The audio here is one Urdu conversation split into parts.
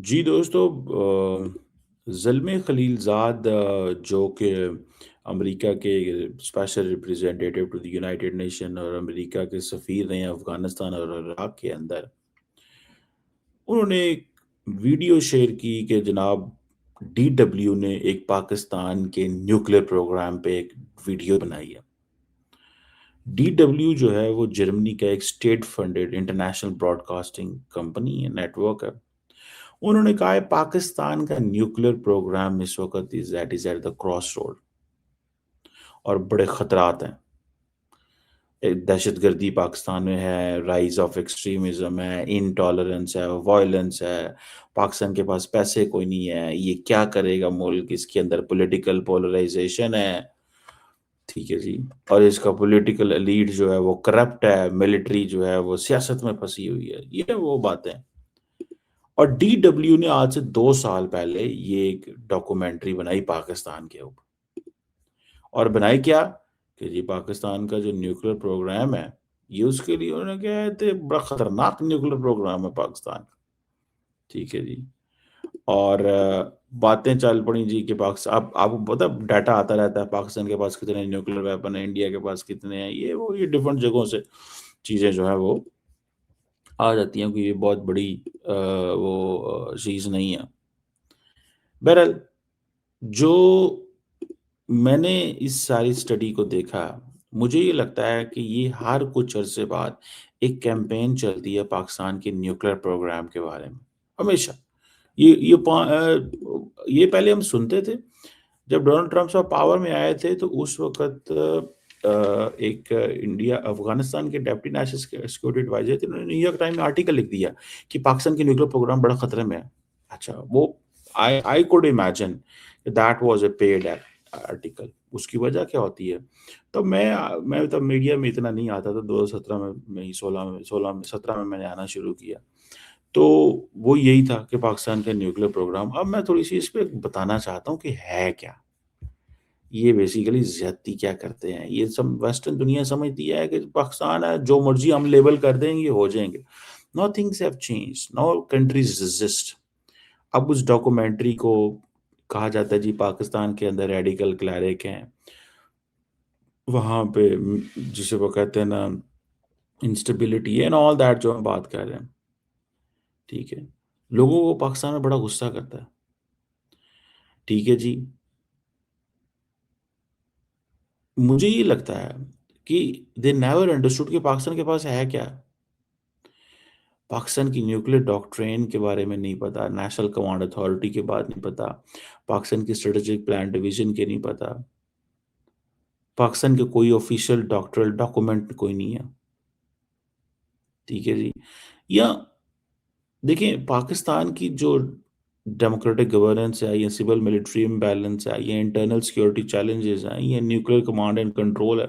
جی دوستو، زلمے خلیل زاد جو کہ امریکہ کے special representative to the United Nation اور امریکہ کے سفیر رہے ہیں افغانستان اور عراق کے اندر، انہوں نے ایک ویڈیو شیئر کی کہ جناب ڈی ڈبلیو نے ایک پاکستان کے نیوکلیر پروگرام پہ ایک ویڈیو بنائی ہے۔ ڈی ڈبلیو جو ہے وہ جرمنی کا ایک state funded international broadcasting company ہے، نیٹ ورک ہے۔ انہوں نے کہا ہے پاکستان کا نیوکلیر پروگرام اس وقت از ایٹ دا کراس روڈ اور بڑے خطرات ہیں۔ دہشت گردی پاکستان میں ہے، رائز آف ایکسٹریمزم ہے، انٹالرنس ہے، وائلنس ہے، پاکستان کے پاس پیسے کوئی نہیں ہے، یہ کیا کرے گا ملک، اس کے اندر پولیٹیکل پولرائزیشن ہے، ٹھیک ہے جی، اور اس کا پولیٹیکل ایلیٹ جو ہے وہ کرپٹ ہے، ملٹری جو ہے وہ سیاست میں پھنسی ہوئی ہے، یہ وہ باتیں۔ اور ڈی ڈبلیو نے آج سے 2 سال پہلے یہ ایک ڈاکومنٹری بنائی پاکستان کے اوپر، اور بنائی کیا کہ جی پاکستان کا جو نیوکلیر پروگرام ہے یہ اس کے لیے انہوں نے کہا ہے بڑا خطرناک نیوکلیر پروگرام ہے پاکستان کا، ٹھیک ہے جی۔ اور باتیں چل پڑی جی کہ پاکستان، اب آپ کو پتا ڈیٹا آتا رہتا ہے پاکستان کے پاس کتنے نیوکلیر ویپن ہیں، انڈیا کے پاس کتنے ہیں، یہ ڈفرنٹ جگہوں سے چیزیں جو ہے وہ آ جاتی ہیں، کہ یہ بہت بڑی وہ چیز نہیں ہے۔ بہرحال جو میں نے اس ساری اسٹڈی کو دیکھا، مجھے یہ لگتا ہے کہ یہ ہر کچھ عرصے بعد ایک کیمپین چلتی ہے پاکستان کے نیوکلیر پروگرام کے بارے میں، ہمیشہ۔ یہ پہلے ہم سنتے تھے جب ڈونلڈ ٹرمپ صاحب پاور میں آئے تھے، تو اس وقت ایک انڈیا افغانستان کے ڈپٹی نیشنل سیکورٹی ایڈوائزر تھے، انہوں نے نیو یارک ٹائم میں آرٹیکل لکھ دیا کہ پاکستان کے نیوکلیر پروگرام بڑا خطرے میں ہے۔ اچھا، وہ I could imagine that was a paid article۔ اس کی وجہ کیا ہوتی ہے؟ تب میں تب میڈیا میں اتنا نہیں آتا تھا، 2017 میں 17 میں نے آنا شروع کیا، تو وہ یہی تھا کہ پاکستان کا نیوکلیر پروگرام۔ اب میں تھوڑی سی اس پہ بتانا چاہتا ہوں کہ ہے کیا یہ، بیسیکلی زیادتی کیا کرتے ہیں یہ سب۔ ویسٹرن دنیا سمجھتی ہے کہ پاکستان ہے، جو مرضی ہم لیبل کر دیں گے ہو جائیں گے۔ No things have change, no countries exist. اب اس ڈاکومنٹری کو کہا جاتا ہے جی پاکستان کے اندر ریڈیکل کلیرک ہیں، وہاں پہ جسے وہ کہتے ہیں نا انسٹیبلٹی اینڈ آل دیٹ جو ہم بات کر رہے ہیں، ٹھیک ہے۔ لوگوں کو پاکستان میں بڑا غصہ کرتا ہے، ٹھیک ہے جی۔ مجھے یہ لگتا ہے کہ دے نیور انڈرسٹوڈ کہ پاکستان کے پاس ہے کیا۔ پاکستان کی نیوکلیر ڈاکٹرین کے بارے میں نہیں پتا، نیشنل کمانڈ اتھارٹی کے بعد نہیں پتا، پاکستان کی اسٹریٹجک پلان ڈویژن کے نہیں پتا، پاکستان کے کوئی آفیشیل ڈاکٹرل ڈاکومنٹ کوئی نہیں ہے، ٹھیک ہے جی۔ یا دیکھیں پاکستان کی جو ڈیموکریٹک گورننس ہے، یا سول ملٹری امبیلنس ہے، یا انٹرنل سیکورٹی چیلنجز ہیں، یا نیوکلیر کمانڈ اینڈ کنٹرول ہے،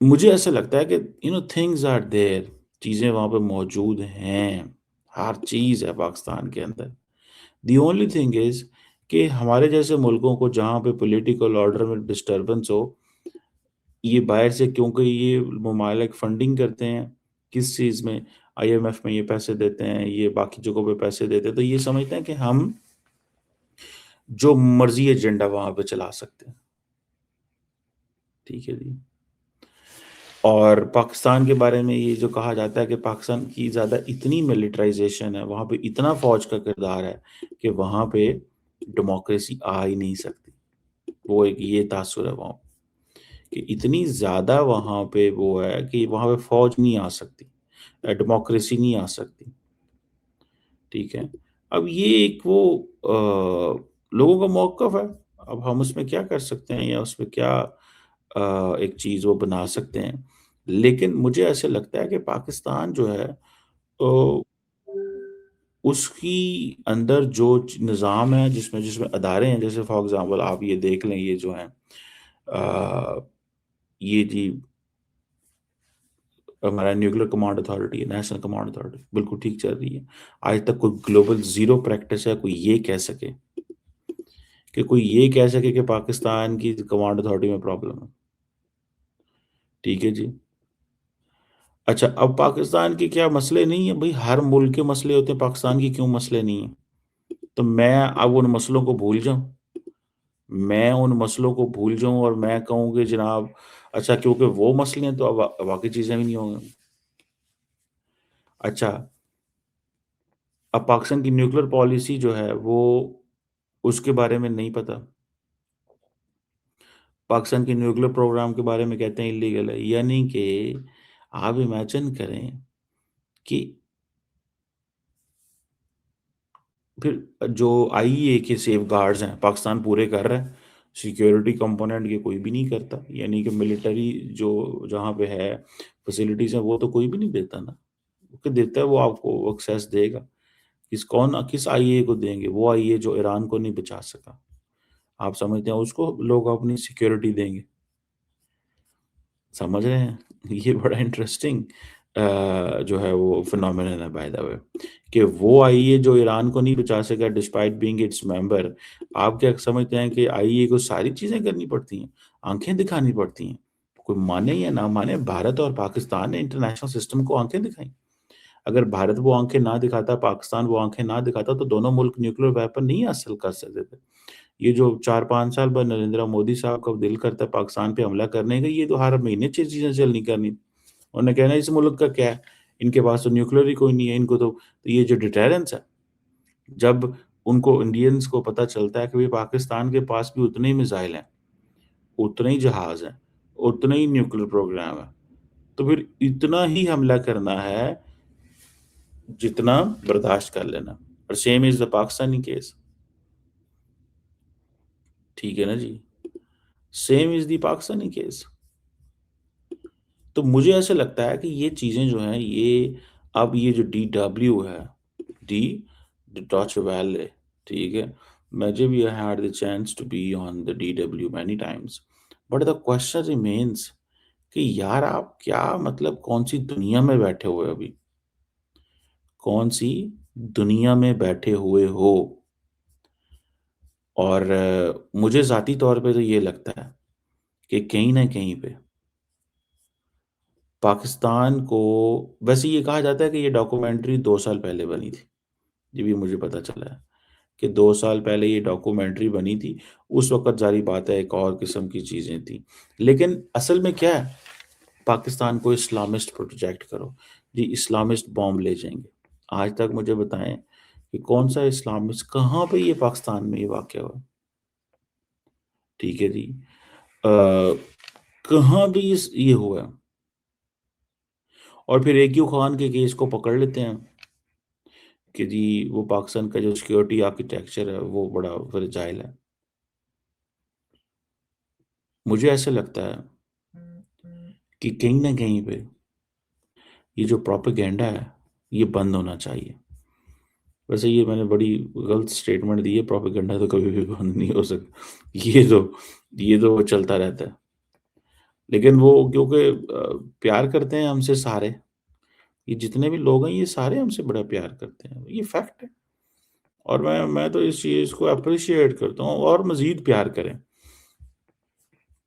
مجھے ایسا لگتا ہے کہ تھنگز آر دیر، چیزیں وہاں پہ موجود ہیں، ہر چیز ہے پاکستان کے اندر۔ دی اونلی تھنگ از کہ ہمارے جیسے ملکوں کو جہاں پہ پولیٹیکل آرڈر میں ڈسٹربنس ہو، یہ باہر سے کیونکہ یہ ممالک فنڈنگ کرتے ہیں کس چیز میں، آئی ایم ایف میں یہ پیسے دیتے ہیں، یہ باقی جگہوں پہ پیسے دیتے ہیں، تو یہ سمجھتے ہیں کہ ہم جو مرضی ایجنڈا وہاں پہ چلا سکتے ہیں، ٹھیک ہے جی۔ اور پاکستان کے بارے میں یہ جو کہا جاتا ہے کہ پاکستان کی زیادہ اتنی ملٹرائزیشن ہے، وہاں پہ اتنا فوج کا کردار ہے کہ وہاں پہ ڈیموکریسی آ ہی نہیں سکتی۔ وہ ایک یہ تاثر ہے وہاں کہ اتنی زیادہ وہاں پہ وہ ہے کہ وہاں پہ فوج نہیں آ سکتی، ڈیموکریسی نہیں آ سکتی، ٹھیک ہے۔ اب یہ ایک وہ لوگوں کا موقف ہے، اب ہم اس میں کیا کر سکتے ہیں، یا اس میں کیا ایک چیز وہ بنا سکتے ہیں۔ لیکن مجھے ایسے لگتا ہے کہ پاکستان جو ہے اس کی اندر جو نظام ہے، جس میں ادارے ہیں، جیسے فار ایگزامپل آپ یہ دیکھ لیں، یہ جو ہیں یہ جی ہمارا نیوکلیر کمانڈ اتھارٹی ہے، نیشنل کمانڈ اتھارٹی بالکل ٹھیک چل رہی ہے۔ آج تک کوئی گلوبل زیرو پریکٹس ہے کوئی یہ کہہ سکے کہ پاکستان کی کمانڈ اتھارٹی میں پرابلم ہے، ٹھیک ہے جی۔ اچھا، اب پاکستان کے کیا مسئلے نہیں ہیں؟ بھئی ہر ملک کے مسئلے ہوتے ہیں، پاکستان کے کیوں مسئلے نہیں ہیں؟ تو میں اب ان مسئلوں کو بھول جاؤں؟ میں ان مسئلوں کو بھول جاؤں اور میں کہوں کہ جناب اچھا کیونکہ وہ مسئلے ہیں تو اب باقی چیزیں بھی نہیں ہوں گی۔ اچھا، اب پاکستان کی نیوکلیر پالیسی جو ہے وہ اس کے بارے میں نہیں پتا۔ پاکستان کے نیوکلیر پروگرام کے بارے میں کہتے ہیں اللیگل ہے، یعنی کہ آپ امیجن کریں کہ پھر جو آئی اے کے سیف گارڈز ہیں پاکستان پورے کر رہا ہے، سیکیورٹی کمپوننٹ یہ کوئی بھی نہیں کرتا، یعنی کہ ملٹری جو جہاں پہ ہے فیسلٹیز ہیں وہ تو کوئی بھی نہیں دیتا نا، کہ دیتا ہے وہ آپ کو ایکسیس دے گا، کس آئی اے کو دیں گے؟ وہ آئی اے جو ایران کو نہیں بچا سکا، آپ سمجھتے ہیں اس کو لوگ اپنی سیکیورٹی دیں گے؟ سمجھ رہے ہیں؟ یہ بڑا انٹرسٹنگ جو ہے وہ فنومینن ہے بائی دا وے، کہ وہ آئی اے جو ایران کو نہیں بچا سکا ڈسپائٹ بینگ اٹس ممبر، آپ کیا سمجھتے ہیں کہ آئی اے کو ساری چیزیں کرنی پڑتی ہیں، آنکھیں دکھانی پڑتی ہیں؟ کوئی مانے یا نہ مانے، بھارت اور پاکستان نے انٹرنیشنل سسٹم کو آنکھیں دکھائیں۔ اگر بھارت وہ آنکھیں نہ دکھاتا، پاکستان وہ آنکھیں نہ دکھاتا تو دونوں ملک نیوکلیر ویپن نہیں حاصل کر سکتے تھے۔ یہ جو 4-5 سال بعد نریندر مودی صاحب کا دل کرتا ہے پاکستان پہ حملہ کرنے کا، یہ تو ہر مہینے چیزیں چلنی کرنی، انہوں نے کہنا اس ملک کا کیا ہے، ان کے پاس تو نیوکلیر ہی کوئی نہیں ہے، ان کو تو یہ جو ڈیٹیرنس ہے، جب ان کو انڈینز کو پتہ چلتا ہے کہ بھی پاکستان کے پاس بھی اتنے ہی میزائل ہیں، اتنے ہی جہاز ہیں، اتنے ہی نیوکلیر پروگرام ہے، تو پھر اتنا ہی حملہ کرنا ہے جتنا برداشت کر لینا، اور سیم از دا پاکستانی کیس، ٹھیک ہے نا جی، سیم از دی پاکستانی کیس۔ تو مجھے ایسے لگتا ہے کہ یہ چیزیں جو ہیں یہ اب یہ جو ڈی ڈبلیو ہے، ڈی ڈاچ ویلے، ٹھیک ہے، مجھے بھی I had the chance to be on the DW many times but the question remains کہ یار آپ کیا مطلب کون سی دنیا میں بیٹھے ہوئے ابھی، کون سی دنیا میں بیٹھے ہوئے ہو؟ اور مجھے ذاتی طور پہ تو یہ لگتا ہے کہ کہیں نہ کہیں پہ پاکستان کو، ویسے یہ کہا جاتا ہے کہ یہ ڈاکومنٹری 2 سال پہلے بنی تھی، یہ بھی مجھے پتا چلا ہے کہ 2 سال پہلے یہ ڈاکومنٹری بنی تھی، اس وقت ظاہری بات ہے ایک اور قسم کی چیزیں تھیں، لیکن اصل میں کیا ہے، پاکستان کو اسلامسٹ پروجیکٹ کرو جی، اسلامسٹ بوم لے جائیں گے، آج تک مجھے بتائیں کہ کون سا اسلامسٹ کہاں پہ یہ پاکستان میں یہ واقع ہوا، ٹھیک ہے جی، کہاں بھی یہ ہوا ہے؟ اور پھر ایکیو خان کے کیس کو پکڑ لیتے ہیں کہ جی وہ پاکستان کا جو سیکیورٹی آرکیٹیکچر ہے وہ بڑا فرجائل ہے۔ مجھے ایسا لگتا ہے کہ کہیں نہ کہیں پہ یہ جو پروپیگینڈا ہے یہ بند ہونا چاہیے، ویسے یہ میں نے بڑی غلط سٹیٹمنٹ دی ہے، پروپیگینڈا تو کبھی بھی بند نہیں ہو سکتا، یہ تو وہ چلتا رہتا ہے، لیکن وہ کیونکہ پیار کرتے ہیں ہم سے سارے، یہ جتنے بھی لوگ ہیں یہ سارے ہم سے بڑا پیار کرتے ہیں، یہ فیکٹ ہے، اور میں تو اس چیز کو اپریشیٹ کرتا ہوں اور مزید پیار کریں،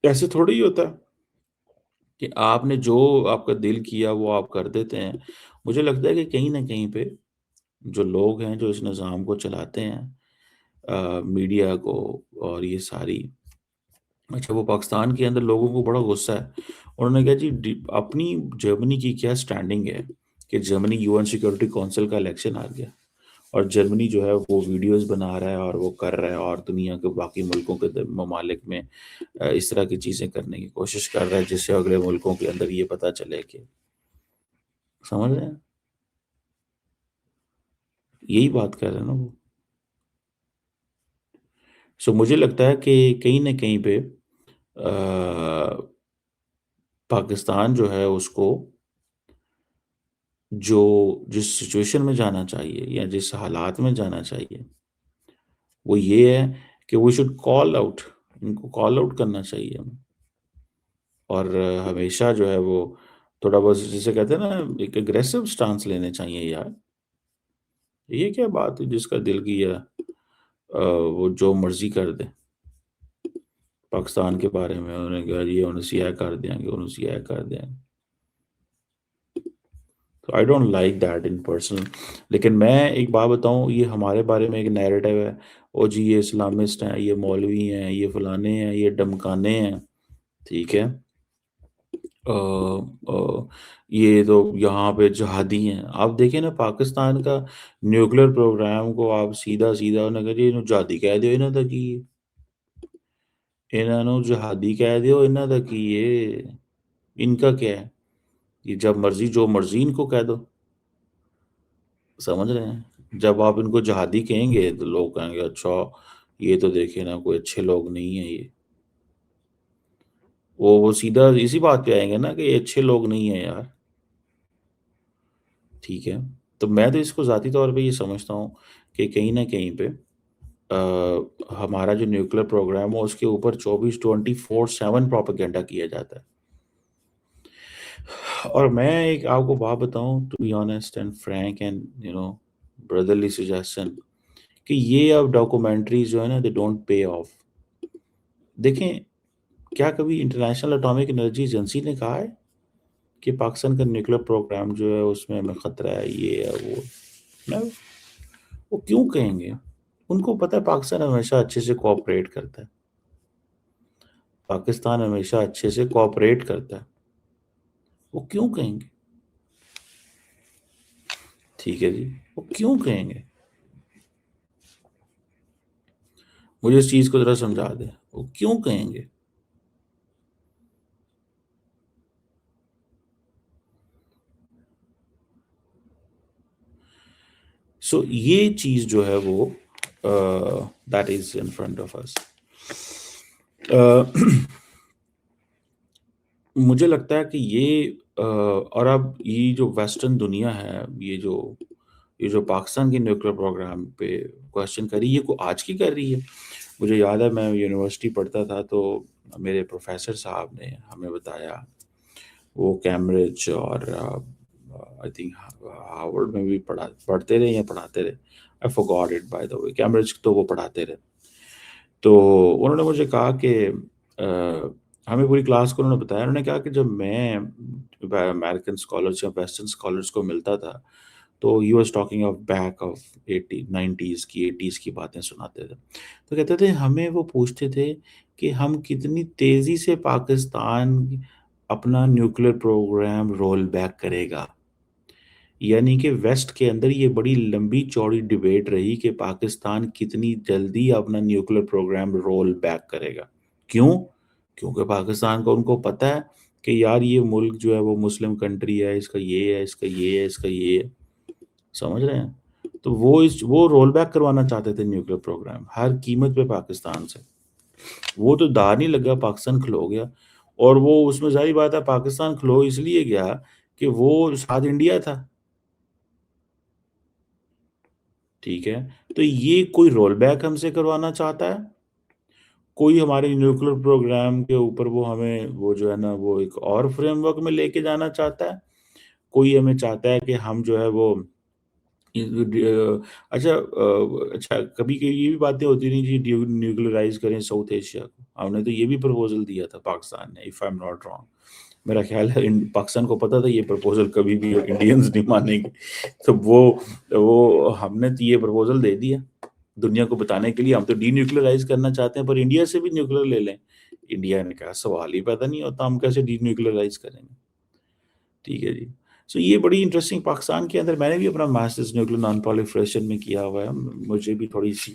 ایسے تھوڑی ہی ہوتا ہے کہ آپ نے جو آپ کا دل کیا وہ آپ کر دیتے ہیں۔ مجھے لگتا ہے کہ کہیں نہ کہیں پہ جو لوگ ہیں جو اس نظام کو چلاتے ہیں، میڈیا کو اور یہ ساری، اچھا وہ پاکستان کے اندر لوگوں کو بڑا غصہ ہے، انہوں نے کہا جی اپنی جرمنی کی کیا سٹینڈنگ ہے کہ Germany U N security council کا الیکشن آ گیا اور جرمنی جو ہے وہ ویڈیوز بنا رہا ہے اور وہ کر رہا ہے اور دنیا کے باقی ملکوں کے ممالک میں اس طرح کی چیزیں کرنے کی کوشش کر رہا ہے جس سے اگلے ملکوں کے اندر یہ پتا چلے کہ، سمجھ رہے ہیں، یہی بات کر رہے ہیں نا وہ، سو مجھے لگتا ہے کہ کہیں نہ کہیں پہ پاکستان جو ہے اس کو جو جس سچویشن میں جانا چاہیے یا جس حالات میں جانا چاہیے وہ یہ ہے کہ وی شوڈ کال آؤٹ، ان کو کال آؤٹ کرنا چاہیے ہمیں، اور ہمیشہ جو ہے وہ تھوڑا بہت جسے کہتے ہیں نا ایک اگریسو سٹانس لینے چاہیے یار، یہ کیا بات ہے جس کا دل کیا وہ جو مرضی کر دے پاکستان کے بارے میں، انہوں نے کہا یہ انہوں سیاہ کر دیں گے، انہوں سیاہ کر دیں گے، I don't like that in personal. لیکن میں ایک بات بتاؤں، یہ ہمارے بارے میں ایک نیریٹو ہے، او جی یہ اسلامسٹ ہیں، یہ مولوی ہیں، یہ فلانے ہیں، یہ ڈمکانے ہیں. ٹھیک ہے، یہ تو یہاں پہ جہادی ہیں. آپ دیکھیں نا پاکستان کا نیوکلیر پروگرام کو آپ سیدھا سیدھا انہیں کہتے ہیں جہادی کہہ دیو، انہوں تک انہوں جہادی کہہ دیو، انہوں تک یہ ان کا کیا ہے، یہ جب مرضی جو مرضی ان کو کہہ دو. سمجھ رہے ہیں؟ جب آپ ان کو جہادی کہیں گے تو لوگ کہیں گے اچھا یہ تو دیکھیں نا کوئی اچھے لوگ نہیں ہیں، یہ وہ سیدھا اسی بات پہ آئیں گے نا کہ یہ اچھے لوگ نہیں ہیں یار. ٹھیک ہے، تو میں تو اس کو ذاتی طور پہ یہ سمجھتا ہوں کہ کہیں نہ کہیں پہ ہمارا جو نیوکلیر پروگرام ہے اس کے اوپر 24/7 پروپیگنڈا کیا جاتا ہے. اور میں ایک آپ کو بات بتاؤں، to be honest and frank and brotherly suggestion, کہ یہ اب ڈاکومنٹریز جو ہے نا دے ڈونٹ پے آف. دیکھیں، کیا کبھی انٹرنیشنل اٹامک انرجی ایجنسی نے کہا ہے کہ پاکستان کا نیوکلیر پروگرام جو ہے اس میں ہمیں خطرہ ہے، یہ ہے وہ؟ نہیں. وہ کیوں کہیں گے؟ ان کو پتہ ہے پاکستان ہمیشہ اچھے سے کوآپریٹ کرتا ہے. پاکستان ہمیشہ اچھے سے کوآپریٹ کرتا ہے، وہ کیوں کہیں گے؟ ٹھیک ہے جی، وہ کیوں کہیں گے؟ مجھے اس چیز کو ذرا سمجھا دیں، وہ کیوں کہیں گے؟ سو یہ چیز جو ہے وہ that is in front of us. مجھے لگتا ہے کہ یہ اور اب یہ جو ویسٹرن دنیا ہے، یہ جو پاکستان کے نیوکلیر پروگرام پہ کوشچن کر رہی ہے، یہ کوئی آج کی کر رہی ہے. مجھے یاد ہے میں یونیورسٹی پڑھتا تھا تو میرے پروفیسر صاحب نے ہمیں بتایا، وہ کیمبرج اور آئی تھنک ہارورڈ میں بھی پڑھتے رہے یا پڑھاتے رہے، I forgot it by the way. Cambridge تو وہ پڑھاتے رہے. تو انہوں نے مجھے کہا کہ ہمیں پوری کلاس کو انہوں نے بتایا، انہوں نے کہا کہ جب میں امریکن اسکالرس یا ویسٹرن اسکالرس کو ملتا تھا تو he was talking of back of 80s کی باتیں سناتے تھے. تو کہتے تھے ہمیں وہ پوچھتے تھے کہ ہم کتنی تیزی سے پاکستان اپنا نیوکلیر پروگرام رول بیک کرے گا. یعنی کہ ویسٹ کے اندر یہ بڑی لمبی چوڑی ڈیبیٹ رہی کہ پاکستان کتنی جلدی اپنا نیوکلیر پروگرام رول بیک کرے گا. کیوں؟ کیونکہ پاکستان کو ان کو پتہ ہے کہ یار یہ ملک جو ہے وہ مسلم کنٹری ہے، اس کا یہ ہے، اس کا یہ ہے، اس کا یہ ہے. سمجھ رہے ہیں؟ تو وہ رول بیک کروانا چاہتے تھے نیوکلیر پروگرام ہر قیمت پہ پاکستان سے. وہ تو دار نہیں لگا، پاکستان کھلو گیا. اور وہ اس میں ظاہر بات ہے پاکستان کھلو اس لیے گیا کہ وہ ساتھ انڈیا تھا. ٹھیک ہے، تو یہ کوئی رول بیک ہم سے کروانا چاہتا ہے، کوئی ہمارے نیوکلیر پروگرام کے اوپر وہ ہمیں وہ جو ہے نا وہ ایک اور فریم ورک میں لے کے جانا چاہتا ہے، کوئی ہمیں چاہتا ہے کہ ہم جو ہے وہ اچھا کبھی یہ بھی باتیں ہوتی نہیں جی نیوکلرائز کریں ساؤتھ ایشیا کو. ہم نے تو یہ بھی پرپوزل دیا تھا پاکستان نے، if I am not wrong. میرا خیال ہے پاکستان کو پتا تھا یہ پرپوزل کبھی بھی انڈینز نہیں مانیں گے، تو وہ ہم نے تو یہ پرپوزل دے دیا دنیا کو بتانے کے لیے ہم تو ڈی نیوکلرائز کرنا چاہتے ہیں، پر انڈیا سے بھی نیوکلر لے لیں. انڈیا نے کہا سوال ہی پیدا نہیں ہوتا، ہم کیسے ڈی نیوکلرائز کریں گے. ٹھیک ہے جی. سو یہ بڑی انٹرسٹنگ پاکستان کے اندر میں نے بھی اپنا ماسٹرز نیوکلیر نان پرولیفریشن میں کیا ہوا ہے. مجھے بھی تھوڑی سی،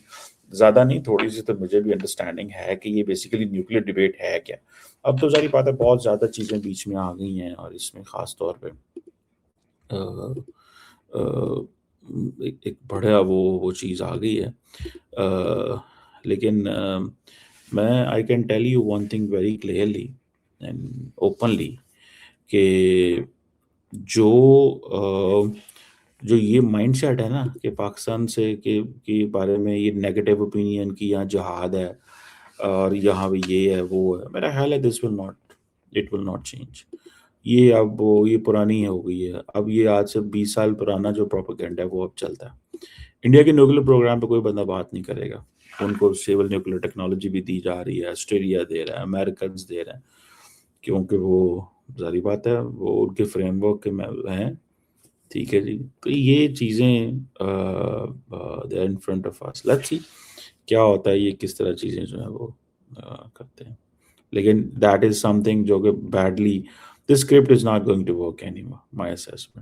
زیادہ نہیں تھوڑی سی، تو مجھے بھی انڈرسٹینڈنگ ہے کہ یہ بیسیکلی نیوکلیر ڈیبیٹ ہے کیا. اب تو ظاہر بات ہے بہت زیادہ چیزیں بیچ میں آ گئی ہیں، اور اس میں خاص طور پہ ایک بڑا وہ چیز آ گئی ہے. لیکن میں I can tell you one thing very clearly and openly کہ جو یہ مائنڈ سیٹ ہے نا کہ پاکستان سے کے بارے میں یہ نیگیٹو اوپینین کی یہاں جہاد ہے اور یہاں بھی یہ ہے وہ ہے، میرا خیال ہے اٹ ول ناٹ چینج. یہ اب یہ پرانی ہو گئی ہے. اب یہ آج سے 20 سال پرانا جو پروپیگنڈا ہے وہ اب چلتا ہے. انڈیا کے نیوکلیر پروگرام پہ کوئی بندہ بات نہیں کرے گا. ان کو سیول نیوکلیر ٹیکنالوجی بھی دی جا رہی ہے، آسٹریلیا دے رہا ہے، امریکنز دے رہے ہیں، کیونکہ وہ ظاہری بات ہے وہ ان کے فریم ورک کے ہیں. ٹھیک ہے جی، تو یہ چیزیں they are in front of us, let's see کیا ہوتا ہے، یہ کس طرح چیزیں جو ہیں وہ کرتے ہیں، لیکن دیٹ از سم تھنگ جو کہ badly this script is not going to work any more my assessment.